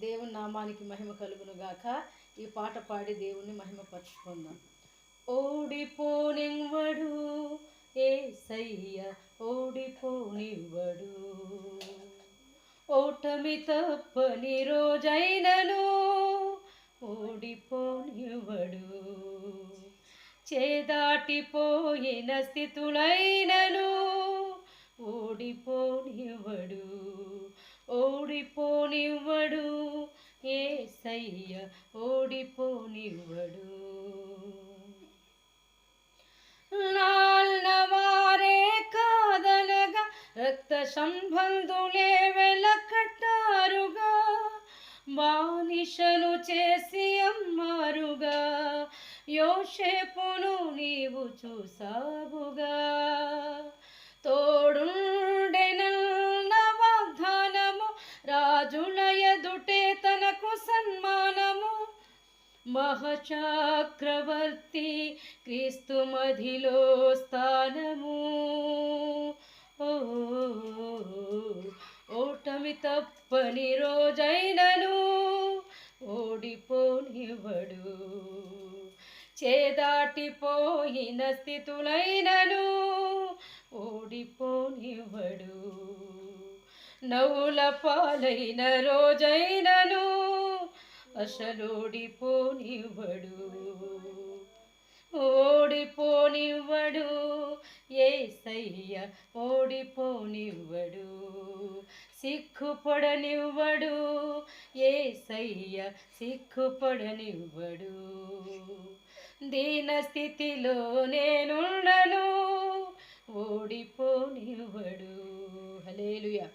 దేవుని నామానికి మహిమ కలుగును గాక. ఈ పాట పాడి దేవుణ్ణి మహిమపరుచుకుందాం. ఓడిపోనివ్వడు యేసయ్య, ఓడిపోనివ్వడు. ఓటమి తప్పని రోజైనను ఓడిపోనివ్వడు. చేదాటిపోయిన స్థితులైనను ఓడిపోనివ్వడు. ఓడిపోనివ్వడు యేసయ్య, ఓడిపోనివ్వడు. నాల్నవారే కాదనగా రక్త సంబంధులే వెలకట్టారుగా, బానిసను చేసి అమ్మారుగా, యోసేపును నీవు చూసావుగా. తోడుండెనన్న వాగ్దానము, రాజుల ఎదుటే తనకు సన్మానము, మహాచక్రవర్తి క్రీస్తు మధిలో స్థానము. ఓటమి తప్పని రోజైనను ఓడిపోనివ్వడు. చేదాటిపోయిన స్థితులైనను ఓడిపోనివ్వడు. నవ్వుల పాలైన రోజైనను అసలోడిపోనివ్వడు. ఓడిపోనివ్వడు యేసయ్య, ఓడిపోనివ్వడు. సిగ్గుపడనివ్వడు యేసయ్య, సిగ్గుపడనివ్వడు. దీన స్థితిలో నేనుండను, ఓడిపోనివ్వడు. హల్లెలూయా.